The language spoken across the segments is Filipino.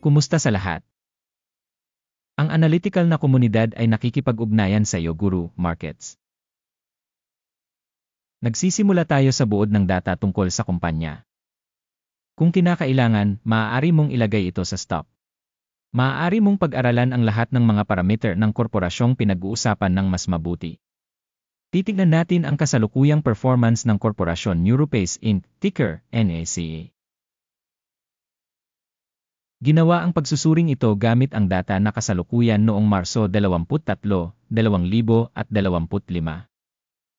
Kumusta sa lahat? Ang analytical na komunidad ay nakikipag-ugnayan sa iyo, Guru Markets. Nagsisimula tayo sa buod ng data tungkol sa kumpanya. Kung kinakailangan, maaari mong ilagay ito sa stop. Maaari mong pag-aralan ang lahat ng mga parameter ng korporasyong pinag-uusapan ng mas mabuti. Titignan natin ang kasalukuyang performance ng Korporasyon NeuroPace Inc., ticker NACA. Ginawa ang pagsusuring ito gamit ang data na kasalukuyan noong Marso 23, 2025.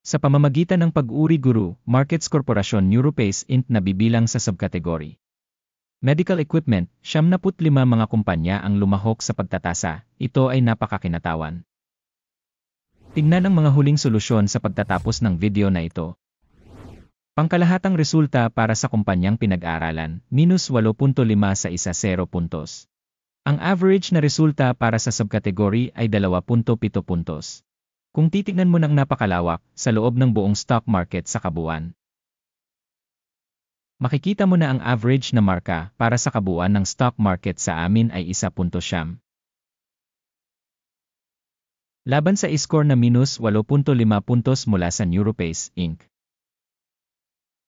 Sa pamamagitan ng pag-uri Guru Markets Korporasyon NeuroPace Inc. na bibilang sa subkategory Medical Equipment, 75 mga kumpanya ang lumahok sa pagtatasa. Ito ay napakakinatawan. Tingnan ang mga huling solusyon sa pagtatapos ng video na ito. Pangkalahatang resulta para sa kumpanyang pinag-aralan, minus 8.5 sa 10 puntos. Ang average na resulta para sa subkategory ay 2.7 puntos. Kung titignan mo ng napakalawak sa loob ng buong stock market sa kabuuan, makikita mo na ang average na marka para sa kabuuan ng stock market sa amin ay 1.7. Laban sa score na minus 8.5 puntos mula sa NeuroPace Inc.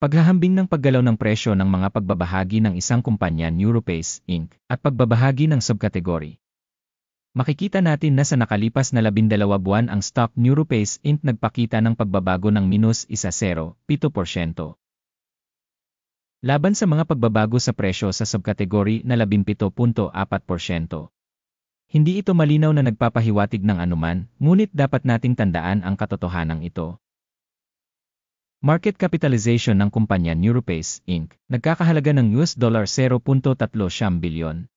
Paghahambing ng paggalaw ng presyo ng mga pagbabahagi ng isang kumpanya NeuroPace Inc. at pagbabahagi ng subkategory. Makikita natin na sa nakalipas na 12 buwan ang stock NeuroPace Inc. nagpakita ng pagbabago ng minus 1.07%. Laban sa mga pagbabago sa presyo sa subkategory na 17.4%. Hindi ito malinaw na nagpapahiwatig ng anuman, ngunit dapat nating tandaan ang katotohanan ito. Market capitalization ng kumpanya NeuroPace Inc. nagkakahalaga ng $0.3 bilyon.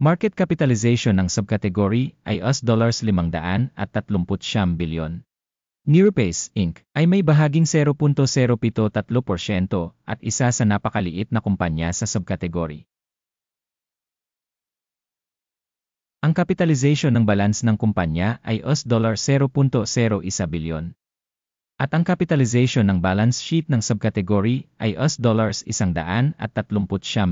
Market capitalization ng subkategory ay $539 bilyon. NeuroPace Inc. ay may bahaging 0.073% at isa sa napakaliit na kumpanya sa subkategory. Ang capitalization ng balance ng kumpanya ay $0.01 bilyon. At ang capitalization ng balance sheet ng subkategory ay $139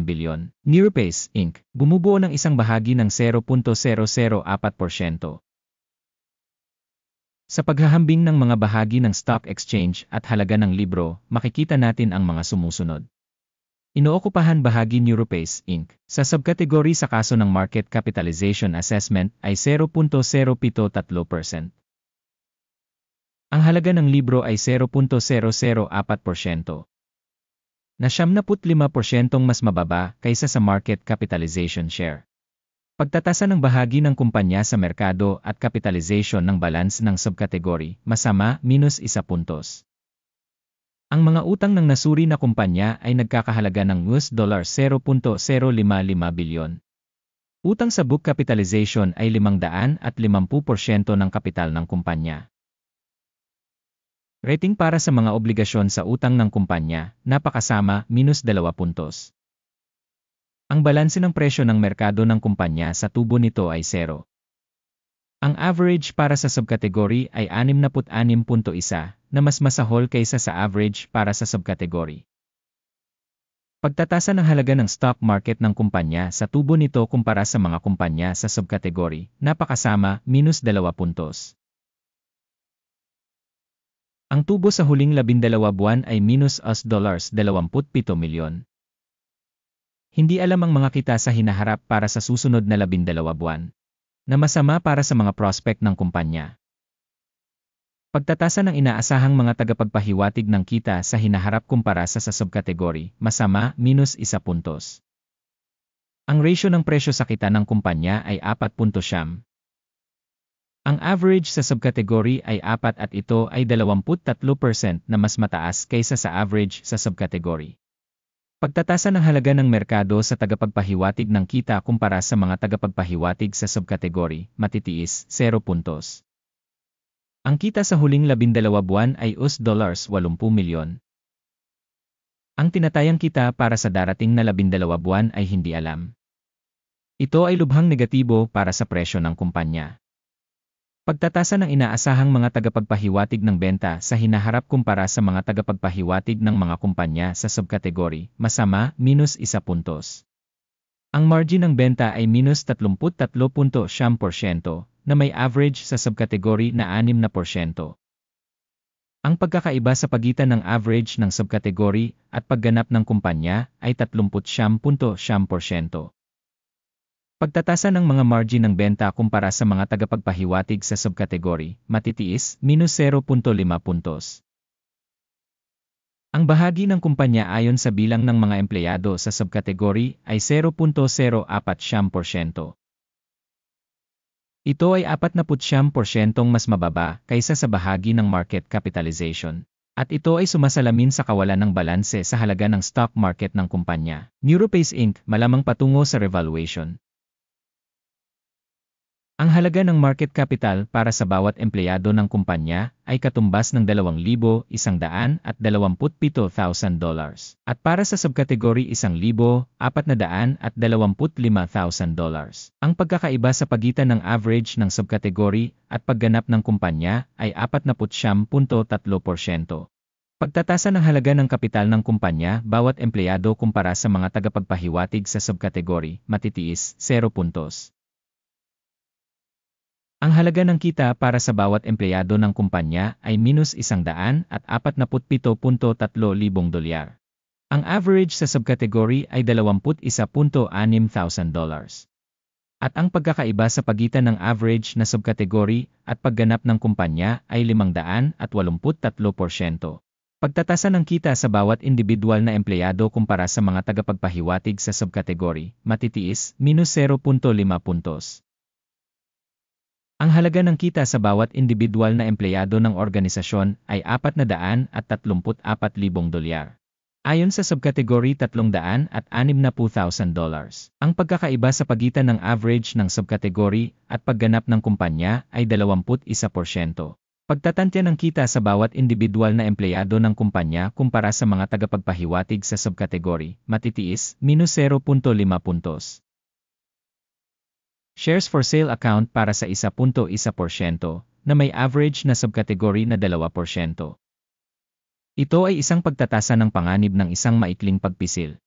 bilyon. NeuroPace Inc. bumubuo ng isang bahagi ng 0.004%. Sa paghahambing ng mga bahagi ng stock exchange at halaga ng libro, makikita natin ang mga sumusunod. Inookupahan bahagi NeuroPace Inc. sa subkategory sa kaso ng market capitalization assessment ay 0.073%. Ang halaga ng libro ay 0.004%. Na 75% mas mababa kaysa sa market capitalization share. Pagtatasa ng bahagi ng kumpanya sa merkado at capitalization ng balance ng subkategory, masama, minus 1 puntos. Ang mga utang ng nasuri na kumpanya ay nagkakahalaga ng $0.055 bilyon. Utang sa book capitalization ay 550% ng kapital ng kumpanya. Rating para sa mga obligasyon sa utang ng kumpanya, napakasama, minus 2 puntos. Ang balanse ng presyo ng merkado ng kumpanya sa tubo nito ay 0. Ang average para sa subkategory ay 66.1 na mas masahol kaysa sa average para sa subkategory. Pagtatasa ng halaga ng stock market ng kumpanya sa tubo nito kumpara sa mga kumpanya sa subkategory, napakasama, minus 2 puntos. Ang tubo sa huling 12 buwan ay minus $27 milyon. Hindi alam ang mga kita sa hinaharap para sa susunod na 12 buwan. Na masama para sa mga prospect ng kumpanya. Pagtatasa ng inaasahang mga tagapagpahiwatig ng kita sa hinaharap kumpara sa subkategory, masama, minus 1 puntos. Ang ratio ng presyo sa kita ng kumpanya ay 4.9. Ang average sa subkategory ay 4 at ito ay 23% na mas mataas kaysa sa average sa subkategory. Pagtatasa ng halaga ng merkado sa tagapagpahiwatig ng kita kumpara sa mga tagapagpahiwatig sa subkategory, matitiis, 0 puntos. Ang kita sa huling 12 buwan ay $80 milyon. Ang tinatayang kita para sa darating na 12 buwan ay hindi alam. Ito ay lubhang negatibo para sa presyo ng kumpanya. Pagtatasa ng inaasahang mga tagapagpahiwatig ng benta sa hinaharap kumpara sa mga tagapagpahiwatig ng mga kumpanya sa subkategory, masama, minus 1 puntos. Ang margin ng benta ay minus 33.7% na may average sa subkategory na 6%. Ang pagkakaiba sa pagitan ng average ng subkategory at pagganap ng kumpanya ay 30.7%. Pagtatasa ng mga margin ng benta kumpara sa mga tagapagpahiwatig sa subkategory, matitiis, minus 0.5 puntos. Ang bahagi ng kumpanya ayon sa bilang ng mga empleyado sa subkategory ay 0.04%. Ito ay 49% mas mababa kaysa sa bahagi ng market capitalization. At ito ay sumasalamin sa kawalan ng balanse sa halaga ng stock market ng kumpanya. NeuroPace Inc. malamang patungo sa revaluation. Ang halaga ng market capital para sa bawat empleyado ng kumpanya ay katumbas ng $2,127,000 at para sa subkategory $1,425,000. Ang pagkakaiba sa pagitan ng average ng subkategory at pagganap ng kumpanya ay 49.3%. Pagtatasa ng halaga ng kapital ng kumpanya bawat empleyado kumpara sa mga tagapagpahiwatig sa subkategory, matitiis, 0 puntos. Ang halaga ng kita para sa bawat empleyado ng kumpanya ay minus $147,300. Ang average sa subkategory ay $21,600. At ang pagkakaiba sa pagitan ng average na subkategory at pagganap ng kumpanya ay 583%. Pagtatasa ng kita sa bawat individual na empleyado kumpara sa mga tagapagpahiwatig sa subkategory, matitiis, minus 0.5 puntos. Ang halaga ng kita sa bawat individual na empleyado ng organisasyon ay $434,000. Ayon sa subkategory $360,000. Ang pagkakaiba sa pagitan ng average ng subkategory at pagganap ng kumpanya ay 21%. Pagtatantya ng kita sa bawat individual na empleyado ng kumpanya kumpara sa mga tagapagpahiwatig sa subkategory, matitiis, minus 0.5 puntos. Shares for sale account para sa 1.1% na may average na subkategory na 2%. Ito ay isang pagtatasa ng panganib ng isang maikling pagpisil.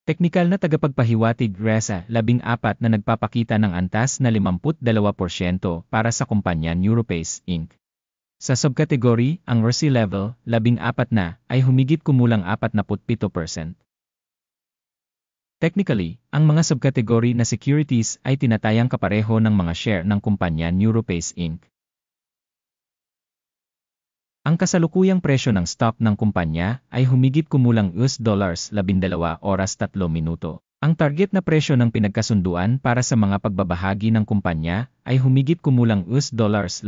Teknikal na tagapagpahiwatig RESA 14 na nagpapakita ng antas na 52% para sa kumpanya NeuroPace Inc. Sa subkategory, ang RESI level 14 na ay humigit kumulang 47%. Technically, ang mga subkategory na securities ay tinatayang kapareho ng mga share ng kumpanya NeuroPace Inc. Ang kasalukuyang presyo ng stock ng kumpanya ay humigit kumulang $12.3 minuto. Ang target na presyo ng pinagkasunduan para sa mga pagbabahagi ng kumpanya ay humigit kumulang $17.58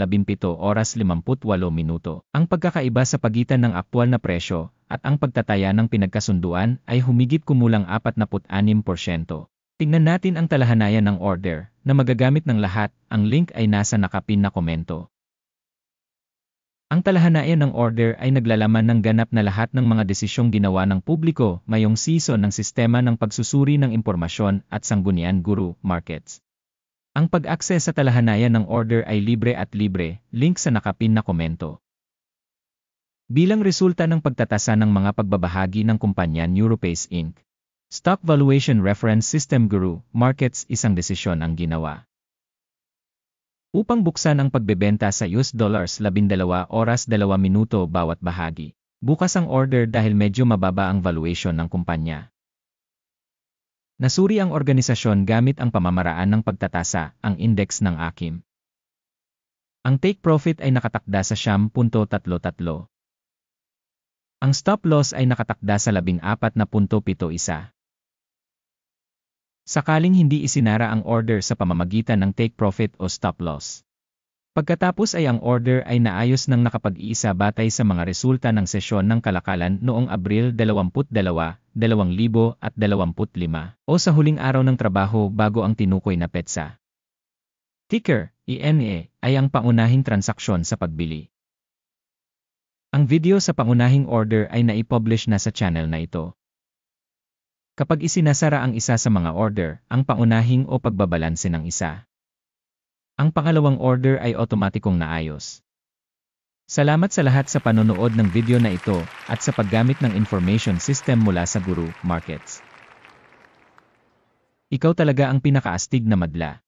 minuto. Ang pagkakaiba sa pagitan ng aktwal na presyo at ang pagtataya ng pinagkasunduan ay humigit kumulang 46%. Tingnan natin ang talahanayan ng order na magagamit ng lahat. Ang link ay nasa nakapin na komento. Ang talahanayan ng order ay naglalaman ng ganap na lahat ng mga desisyong ginawa ng publiko ngayong season ng sistema ng pagsusuri ng impormasyon at sanggunian Guru Markets. Ang pag-access sa talahanayan ng order ay libre at libre, link sa nakapin na komento. Bilang resulta ng pagtatasa ng mga pagbabahagi ng kumpanya NeuroPace Inc. Stock Valuation Reference System Guru Markets isang desisyon ang ginawa. Upang buksan ang pagbebenta sa $12.2 minuto bawat bahagi. Bukas ang order dahil medyo mababa ang valuation ng kumpanya. Nasuri ang organisasyon gamit ang pamamaraan ng pagtatasa, ang index ng AKIM. Ang take profit ay nakatakda sa 10.33. Ang stop loss ay nakatakda sa 14.71. Sakaling hindi isinara ang order sa pamamagitan ng take profit o stop loss. Pagkatapos ay ang order ay naayos ng nakapag-iisa batay sa mga resulta ng sesyon ng kalakalan noong Abril 22, 2025 o sa huling araw ng trabaho bago ang tinukoy na petsa. Ticker, ENA, ay ang pangunahing transaksyon sa pagbili. Ang video sa pangunahing order ay naipublish na sa channel na ito. Kapag isinasara ang isa sa mga order, ang pangunahing o pagbabalanse ng isa. Ang pangalawang order ay otomatikong naayos. Salamat sa lahat sa panonood ng video na ito at sa paggamit ng information system mula sa Guru Markets. Ikaw talaga ang pinakaastig na madla.